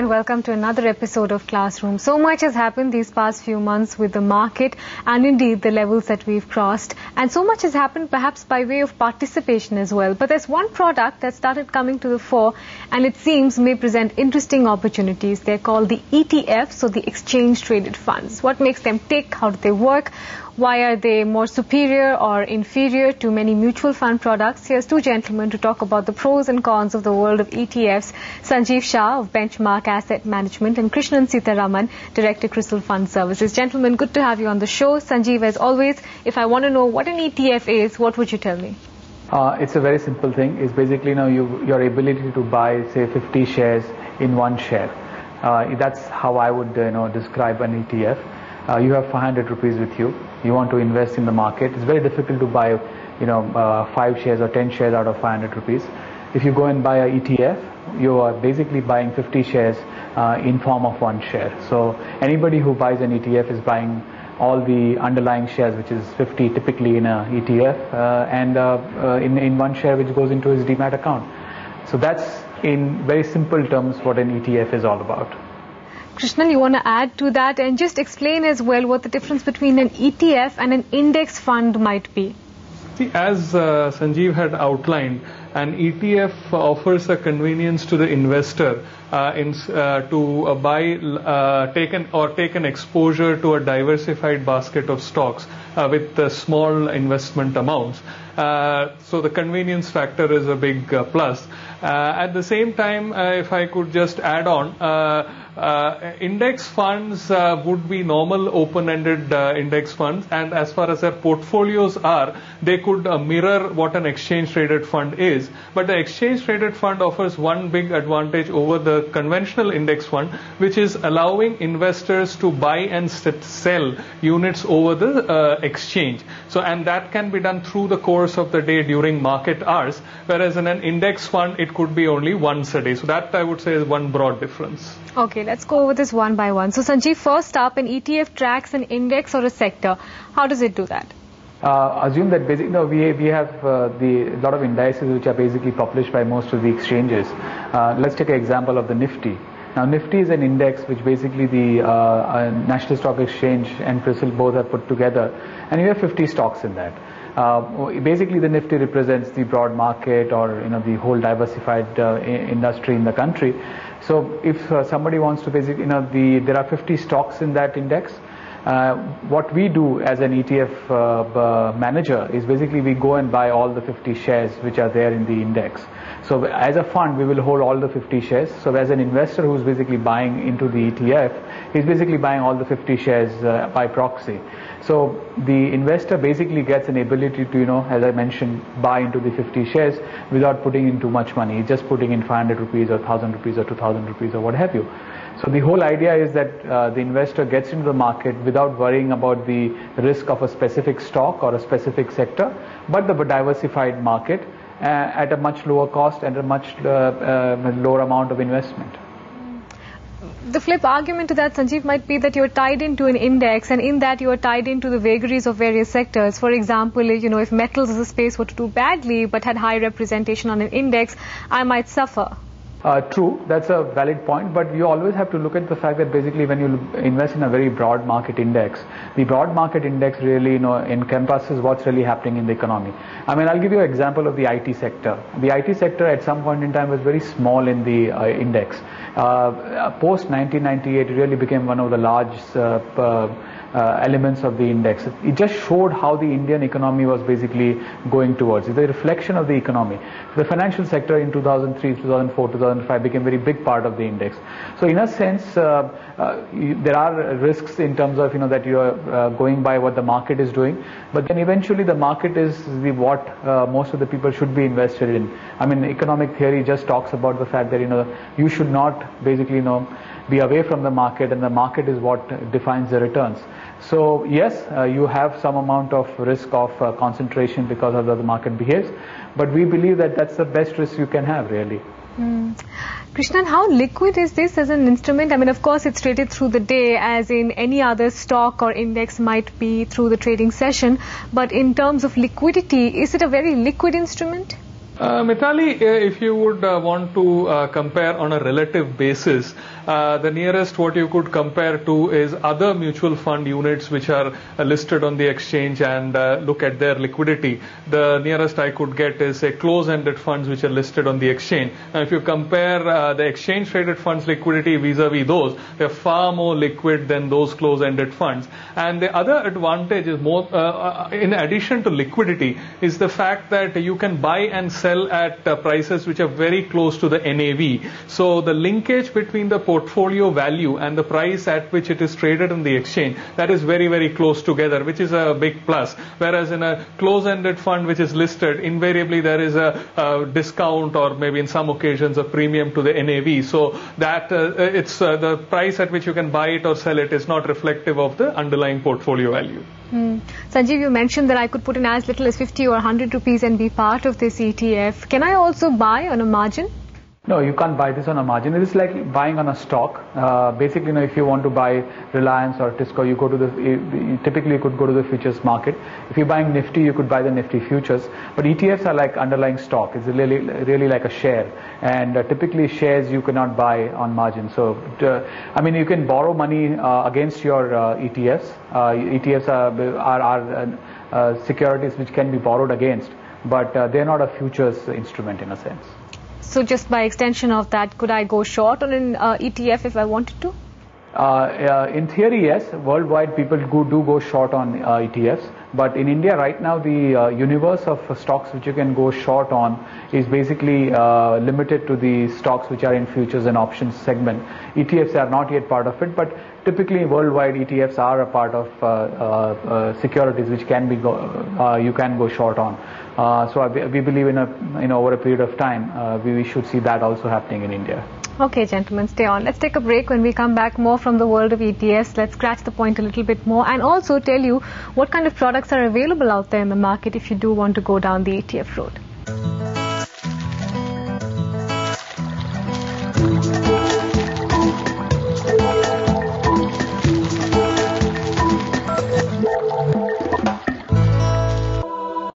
and welcome to another episode of Classroom. So much has happened these past few months with the market and indeed the levels that we've crossed, and so much has happened perhaps by way of participation as well. But there's one product that started coming to the fore and it seems may present interesting opportunities. They're called the ETFs, so the exchange traded funds. What makes them tick? How do they work? Why are they more superior or inferior to many mutual fund products? Here's two gentlemen to talk about the pros and cons of the world of ETFs. Sanjeev Shah of Benchmark Asset Management and Krishnan Sitaraman, Director Crystal Fund Services. Gentlemen, good to have you on the show. Sanjeev, as always, if I want to know what an ETF is, what would you tell me? It's a very simple thing. It's basically your ability to buy, say, 50 shares in one share. That's how I would describe an ETF. You have 500 rupees with you. You want to invest in the market. It's very difficult to buy 5 shares or 10 shares out of 500 rupees. If you go and buy an ETF, you are basically buying 50 shares in form of one share. So anybody who buys an ETF is buying all the underlying shares, which is 50 typically in an ETF, and in one share which goes into his demat account. So that's in very simple terms what an ETF is all about. Krishnan, you want to add to that and just explain as well what the difference between an ETF and an index fund might be? See, as Sanjeev had outlined, an ETF offers a convenience to the investor to take an exposure to a diversified basket of stocks with small investment amounts. So the convenience factor is a big plus. At the same time, if I could just add on, index funds would be normal open-ended index funds, and as far as their portfolios are, they could mirror what an exchange-traded fund is. But the exchange-traded fund offers one big advantage over the conventional index fund, which is allowing investors to buy and sell units over the exchange. So, and that can be done through the course of the day during market hours, whereas in an index fund, it could be only once a day. So that, I would say, is one broad difference. Okay, let's go over this one by one. So Sanjeev, first up, an ETF tracks an index or a sector. How does it do that? Assume that basically, we have a lot of indices which are basically published by most of the exchanges. Let's take an example of the Nifty. Now, Nifty is an index which basically the National Stock Exchange and CRISIL both have put together, and you have 50 stocks in that. Basically, the Nifty represents the broad market or the whole diversified industry in the country. So, if somebody wants to basically, there are 50 stocks in that index. What we do as an ETF manager is basically we go and buy all the 50 shares which are there in the index. So as a fund, we will hold all the 50 shares. So as an investor who's basically buying into the ETF, he's basically buying all the 50 shares by proxy. So the investor basically gets an ability to, as I mentioned, buy into the 50 shares without putting in too much money. He's just putting in 500 rupees or 1,000 rupees or 2,000 rupees or what have you. So the whole idea is that the investor gets into the market without worrying about the risk of a specific stock or a specific sector, but the diversified market at a much lower cost and a much lower amount of investment. The flip argument to that, Sanjeev, might be that you're tied into an index, and in that you are tied into the vagaries of various sectors. For example, if metals as a space were to do badly but had high representation on an index, I might suffer. True, that's a valid point, but you always have to look at the fact that basically when you invest in a very broad market index, the broad market index really encompasses what's really happening in the economy. I mean, I'll give you an example of the IT sector. The IT sector at some point in time was very small in the index. Post 1998, it really became one of the large elements of the index. It just showed how the Indian economy was basically going towards. It's a reflection of the economy. The financial sector in 2003, 2004, 2005 became a very big part of the index. So in a sense, there are risks in terms of that you are going by what the market is doing, but then eventually the market is what most of the people should be invested in. I mean, economic theory just talks about the fact that you should not basically be away from the market, and the market is what defines the returns. So yes, you have some amount of risk of concentration because of how the market behaves, but we believe that that's the best risk you can have, really. Krishnan, how liquid is this as an instrument? I mean, of course, it's traded through the day as in any other stock or index might be through the trading session, but in terms of liquidity, is it a very liquid instrument? Mitali, if you would want to compare on a relative basis, the nearest what you could compare to is other mutual fund units which are listed on the exchange and look at their liquidity. The nearest I could get is a close-ended funds which are listed on the exchange. Now, if you compare the exchange-traded funds liquidity vis-a-vis those, they're far more liquid than those close-ended funds. And the other advantage is more, in addition to liquidity, is the fact that you can buy and sell at prices which are very close to the NAV. So the linkage between the portfolio value and the price at which it is traded on the exchange, that is very, very close together, which is a big plus. Whereas in a close-ended fund which is listed, invariably there is a discount or maybe in some occasions a premium to the NAV. So that it's the price at which you can buy it or sell it is not reflective of the underlying portfolio value. Sanjeev, you mentioned that I could put in as little as 50 or 100 rupees and be part of this ETF. Can I also buy on a margin? No, you can't buy this on a margin. It is like buying on a stock. Basically, if you want to buy Reliance or Tisco, you go to typically you could go to the futures market. If you're buying Nifty, you could buy the Nifty futures. But ETFs are like underlying stock. It's really like a share. And typically shares you cannot buy on margin. So, I mean, you can borrow money against your ETFs. ETFs are securities which can be borrowed against, but they're not a futures instrument in a sense. So just by extension of that, could I go short on an ETF if I wanted to? In theory, yes. Worldwide, people do go short on ETFs. But in India right now, the universe of stocks which you can go short on is basically limited to the stocks which are in futures and options segment. ETFs are not yet part of it, but typically worldwide ETFs are a part of securities which can be you can go short on. So we believe in over a period of time we should see that also happening in India. Okay, gentlemen, stay on. Let's take a break. When we come back, more from the world of ETFs. Let's scratch the point a little bit more and also tell you what kind of products are available out there in the market if you do want to go down the ETF road.